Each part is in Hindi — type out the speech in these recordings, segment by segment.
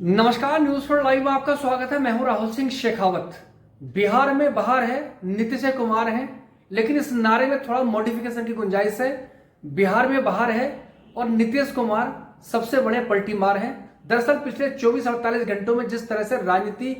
नमस्कार, न्यूज फॉर लाइव में आपका स्वागत है। मैं हूं राहुल सिंह शेखावत। बिहार में बहार है, नीतीश कुमार हैं, लेकिन इस नारे में थोड़ा मॉडिफिकेशन की गुंजाइश है। बिहार में बहार है और नीतीश कुमार सबसे बड़े पलटी मार हैं। दरअसल पिछले 24-48 घंटों में जिस तरह से राजनीति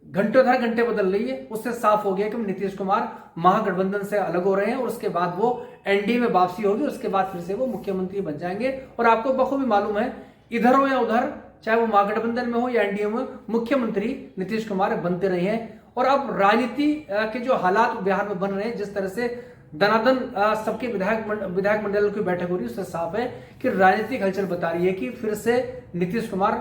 घंटों दर घंटे बदल रही है, उससे साफ हो गया कि नीतीश कुमार महागठबंधन से अलग हो रहे हैं और उसके बाद वो एनडीए में वापसी होगी। उसके बाद फिर से वो मुख्यमंत्री बन जाएंगे। और आपको बखूबी मालूम है, इधर हो या उधर, चाहे वो महागठबंधन में हो या एनडीए में, मुख्यमंत्री नीतीश कुमार बनते रहे हैं। और अब राजनीति के जो हालात बिहार में बन रहे हैं, जिस तरह से दनादन सबके विधायक मंडल की बैठक हो रही है, उससे साफ है कि राजनीतिक हलचल बता रही है कि फिर से नीतीश कुमार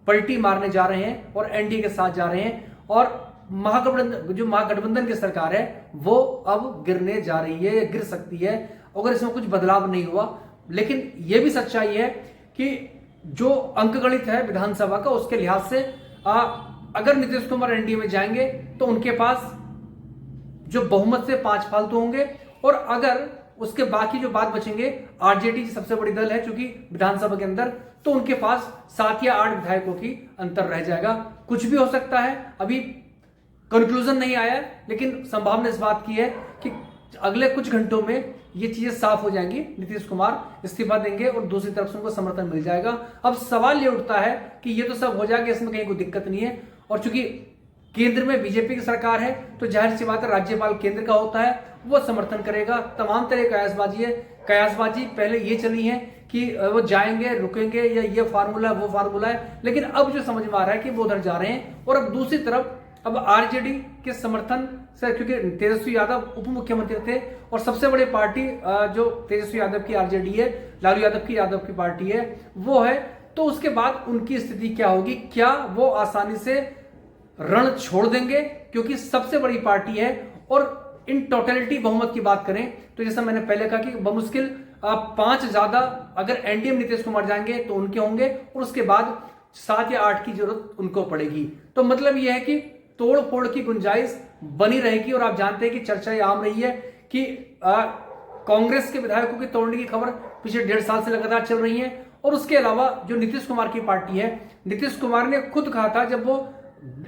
पलटी मारने जा रहे हैं और एनडीए के साथ जा रहे हैं। और महागठबंधन की सरकार है वो अब गिरने जा रही है या गिर सकती है अगर इसमें कुछ बदलाव नहीं हुआ। लेकिन यह भी सच्चाई है कि जो अंकगणित है विधानसभा का, उसके लिहाज से अगर नीतीश कुमार एनडीए में जाएंगे तो उनके पास जो बहुमत से 5 फालतू होंगे, और अगर उसके बाकी जो बात बचेंगे, आरजेडी सबसे बड़ी दल है चूंकि विधानसभा के अंदर, तो उनके पास 7 या 8 विधायकों की अंतर रह जाएगा। कुछ भी हो सकता है, अभी कंक्लूजन नहीं आया है, लेकिन संभावना इस बात की है कि अगले कुछ घंटों में ये चीजें साफ हो जाएंगी। नीतीश कुमार इस्तीफा देंगे और दूसरी तरफ से उनको समर्थन मिल जाएगा। अब सवाल ये उठता है कि ये तो सब हो जाएगा, इसमें कहीं कोई दिक्कत नहीं है। और चूंकि केंद्र में बीजेपी की सरकार है तो जाहिर सी बात है, राज्यपाल केंद्र का होता है, वो समर्थन करेगा। तमाम तरह की कयासबाजी है। कयासबाजी पहले ये चली है कि वो जाएंगे, रुकेंगे, या ये फार्मूला वो फार्मूला है, लेकिन अब जो समझ में आ रहा है कि वो उधर जा रहे हैं। और अब दूसरी तरफ अब आरजेडी के समर्थन से, क्योंकि तेजस्वी यादव उप मुख्यमंत्री थे और सबसे बड़ी पार्टी जो तेजस्वी यादव की आरजेडी है, लालू यादव की पार्टी है, वो है, तो उसके बाद उनकी स्थिति क्या होगी? क्या वो आसानी से रण छोड़ देंगे? क्योंकि सबसे बड़ी पार्टी है। और इन टोटलिटी बहुमत की बात करें तो जैसा मैंने पहले कहा कि बमुश्किल 5 ज्यादा अगर एनडीए में नीतीश कुमार जाएंगे तो उनके होंगे, और उसके बाद 7 या 8 की जरूरत उनको पड़ेगी। तो मतलब यह है कि तोड़ फोड़ की गुंजाइश बनी रहेगी। और आप जानते हैं कि चर्चा ये आम रही है कि कांग्रेस के विधायकों की तोड़ने की खबर पिछले 1.5 साल से लगातार चल रही है। और उसके अलावा जो नीतीश कुमार की पार्टी है, नीतीश कुमार ने खुद कहा था जब वो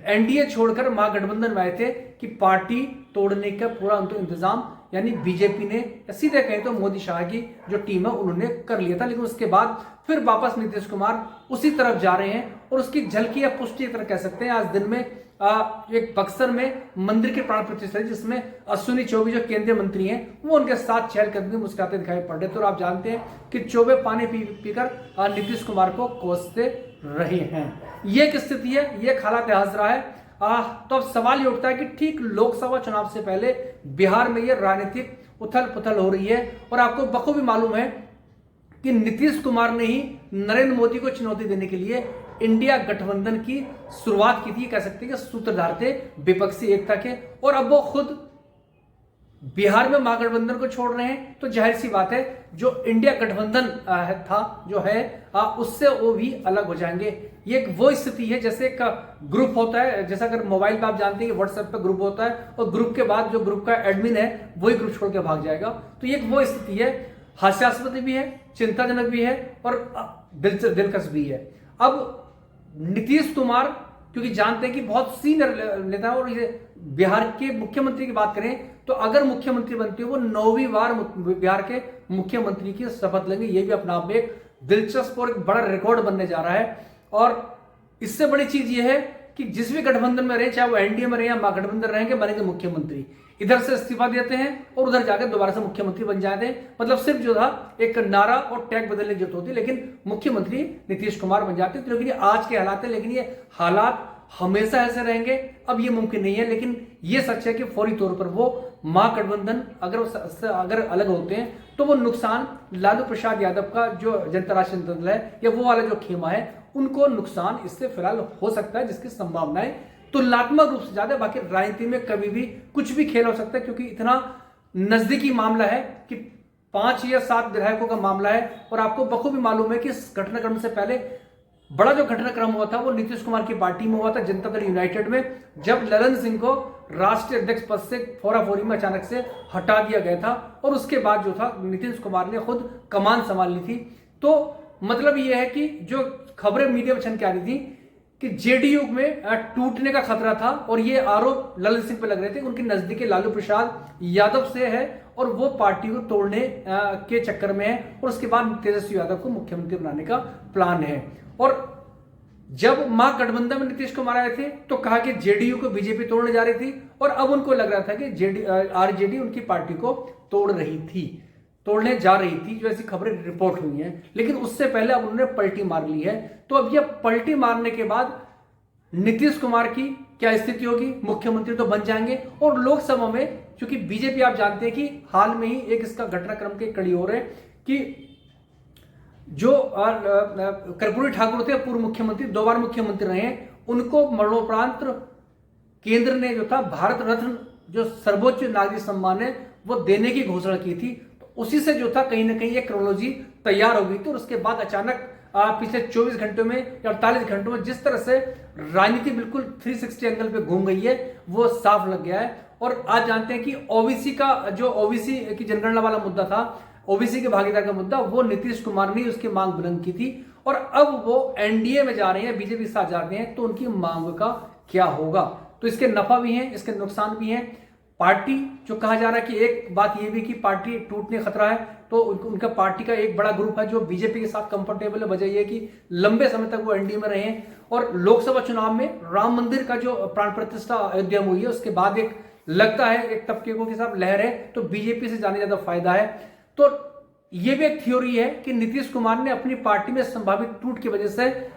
एनडीए छोड़कर महागठबंधन में आए थे कि पार्टी तोड़ने का पूरा इंतजाम यानी बीजेपी ने, सीधे कहें तो मोदी शाह की जो टीम है उन्होंने कर लिया था। लेकिन उसके बाद फिर वापस नीतीश कुमार उसी तरफ जा रहे हैं। और उसकी झलकी या पुष्टि तरह कह सकते हैं। आज दिन में एक बक्सर में मंदिर की प्राण प्रतिष्ठा है, जिसमें अश्विनी चौबे जो केंद्रीय मंत्री हैं वो उनके साथ चहलकदमी मुस्कुराते दिखाई पड़ रहे थे। और आप जानते हैं कि चौबे पानी पीकर नीतीश कुमार को कोसते रहे हैं। ये एक स्थिति है, ये एक हालात हाजिर रहा है। तो अब सवाल ये उठता है कि ठीक लोकसभा चुनाव से पहले बिहार में ये राजनीतिक उथल पुथल हो रही है। और आपको बखूबी मालूम है कि नीतीश कुमार ने ही नरेंद्र मोदी को चुनौती देने के लिए इंडिया गठबंधन की शुरुआत की थी। कह सकते हैं कि सूत्रधार थे विपक्षी एकता के। और अब वो खुद बिहार में महागठबंधन को छोड़ रहे हैं, तो जाहिर सी बात है जो इंडिया गठबंधन था जो है उससे वो भी अलग हो जाएंगे। ये एक वो स्थिति है जैसे एक ग्रुप होता है, जैसा अगर मोबाइल पे आप जानते हैं कि व्हाट्सएप पे ग्रुप होता है और ग्रुप के बाद जो ग्रुप का एडमिन है वही ग्रुप छोड़ के भाग जाएगा। तो ये एक वो स्थिति है, हास्यास्पद भी है, चिंताजनक भी है और दिलचस्प भी है। अब नीतीश कुमार क्योंकि जानते हैं कि बहुत सीनियर नेता है, और ये बिहार के मुख्यमंत्री की बात करें तो अगर मुख्यमंत्री बनते हो वो 9वीं बार बिहार के मुख्यमंत्री की शपथ लेंगे। ये भी अपने आप में एक दिलचस्प और एक बड़ा रिकॉर्ड बनने जा रहा है। और इससे बड़ी चीज ये है कि जिस भी गठबंधन में रहे, चाहे वो एनडीए में रहे या महागठबंधन रहेंगे, बनेंगे मुख्यमंत्री। इधर से इस्तीफा देते हैं और उधर जाकर दोबारा से मुख्यमंत्री बन जाते हैं। मतलब सिर्फ जो था एक नारा और टैग बदलने की जरूरत होती है, लेकिन मुख्यमंत्री नीतीश कुमार बन जाते हैं। तो लेकिन ये आज के हालात है, लेकिन ये हालात हमेशा ऐसे रहेंगे, अब ये मुमकिन नहीं है। लेकिन ये सच है कि फौरी तौर पर वो महागठबंधन अगर अलग होते हैं तो वो नुकसान लालू प्रसाद यादव का जो जनता राष्ट्र दल है या वो वाला जो खेमा है, उनको नुकसान इससे फिलहाल हो सकता है, जिसकी संभावनाएं तुलनात्मक रूप से ज्यादा। बाकी राजनीति में कभी भी कुछ भी खेल हो सकता है, क्योंकि इतना नजदीकी मामला है कि 5 या 7 विधायकों का मामला है। और आपको बखूबी मालूम है कि इस घटनाक्रम से पहले बड़ा जो घटनाक्रम हुआ था वो नीतीश कुमार की पार्टी में हुआ था, जनता दल यूनाइटेड में, जब ललन सिंह को राष्ट्रीय अध्यक्ष पद से फोराफोरी में अचानक से हटा दिया गया था। और उसके बाद जो था नीतीश कुमार ने खुद कमान संभाल ली थी। तो मतलब यह है कि जो खबरें मीडिया में छन के आ रही थी कि जेडीयू में टूटने का खतरा था और ये आरोप ललन सिंह पे लग रहे थे। उनके नजदीकी लालू प्रसाद यादव से है और वो पार्टी को तोड़ने के चक्कर में है और उसके बाद तेजस्वी यादव को मुख्यमंत्री बनाने का प्लान है। और जब महागठबंधन में नीतीश कुमार आए थे तो कहा कि जेडीयू को बीजेपी तोड़ने जा रही थी और अब उनको लग रहा था कि आरजेडी उनकी पार्टी को तोड़ने जा रही थी, जो ऐसी खबरें रिपोर्ट हुई हैं। लेकिन उससे पहले अब उन्होंने पलटी मार ली है। तो अब यह पलटी मारने के बाद नीतीश कुमार की क्या स्थिति होगी? मुख्यमंत्री तो बन जाएंगे और लोकसभा में, क्योंकि बीजेपी आप जानते हैं कि हाल में ही एक इसका घटनाक्रम की कड़ी हो रहे कि जो कर्पूरी ठाकुर थे, पूर्व मुख्यमंत्री, 2 बार मुख्यमंत्री रहे हैं, उनको मरणोपरांत केंद्र ने जो था भारत रत्न, जो सर्वोच्च नागरिक सम्मान है, वो देने की घोषणा की थी। तो उसी से जो था कहीं ना कहीं एक क्रोनोलॉजी तैयार हो गई थी और उसके बाद अचानक पिछले 24 घंटों में या 48 घंटों में जिस तरह से राजनीति बिल्कुल 360 एंगल पे घूम गई है वो साफ लग गया है। और आज जानते हैं कि ओबीसी का, जो ओबीसी की जनगणना वाला मुद्दा था, ओबीसी के भागीदार का मुद्दा, वो नीतीश कुमार ने उसकी मांग बुलंद की थी और अब वो एनडीए में जा रहे हैं, बीजेपी के साथ जा रहे हैं, तो उनकी मांग का क्या होगा? तो इसके नफा भी हैं, इसके नुकसान भी हैं। पार्टी जो कहा जा रहा है कि एक बात यह भी कि पार्टी टूटने खतरा है, तो उनका पार्टी का एक बड़ा ग्रुप है जो बीजेपी के साथ कंफर्टेबल है। वजह यह कि लंबे समय तक वो एनडीए में रहे हैं और लोकसभा चुनाव में राम मंदिर का जो प्राण प्रतिष्ठा अयोध्या में हुई है उसके बाद एक लगता है एक तबके को के साथ लहर है, तो बीजेपी से जाने ज्यादा फायदा है। तो यह भी एक थ्योरी है कि नीतीश कुमार ने अपनी पार्टी में संभावित टूट की वजह से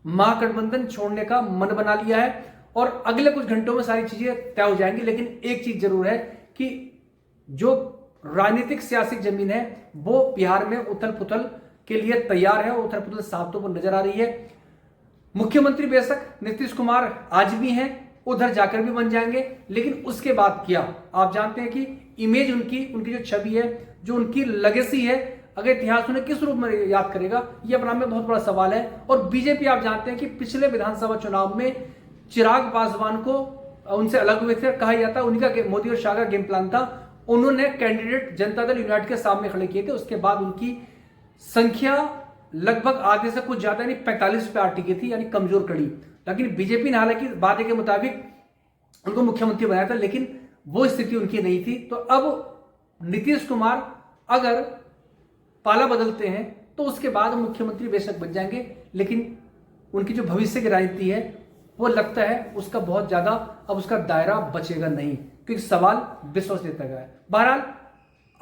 महागठबंधन छोड़ने का मन बना लिया है और अगले कुछ घंटों में सारी चीजें तय हो जाएंगी। लेकिन एक चीज जरूर है कि जो राजनीतिक सियासी जमीन है वो बिहार में उथल पुथल के लिए तैयार है और उथल पुथल साफ तौर पर नजर आ रही है। मुख्यमंत्री बेशक नीतीश कुमार आज भी हैं, उधर जाकर भी बन जाएंगे, लेकिन उसके बाद क्या? आप जानते हैं कि इमेज उनकी जो छवि है, जो उनकी लेगेसी है, अगर इतिहास उन्हें किस रूप में याद करेगा, यह अपने आप में बहुत बड़ा सवाल है। और बीजेपी आप जानते हैं कि पिछले विधानसभा चुनाव में चिराग पासवान को उनसे अलग हुए थे, कहा जाता है उनका मोदी और शाह का गेम प्लान था। उन्होंने कैंडिडेट जनता दल यूनाइटेड के सामने खड़े किए थे, उसके बाद उनकी संख्या लगभग आधे से कुछ ज्यादा यानी 45 पे आ टिकी थी, यानी कमजोर कड़ी। लेकिन बीजेपी ने हालांकि वादे के मुताबिक उनको मुख्यमंत्री बनाया था, लेकिन वो स्थिति उनकी नहीं थी। तो अब नीतीश कुमार अगर पाला बदलते हैं तो उसके बाद मुख्यमंत्री बेशक बन जाएंगे, लेकिन उनकी जो भविष्य की राजनीति है वो लगता है उसका बहुत ज्यादा अब उसका दायरा बचेगा नहीं, क्योंकि सवाल विश्वसनीयता का है। बहरहाल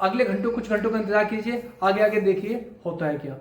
अगले कुछ घंटों का इंतजार कीजिए, आगे आगे देखिए होता है क्या।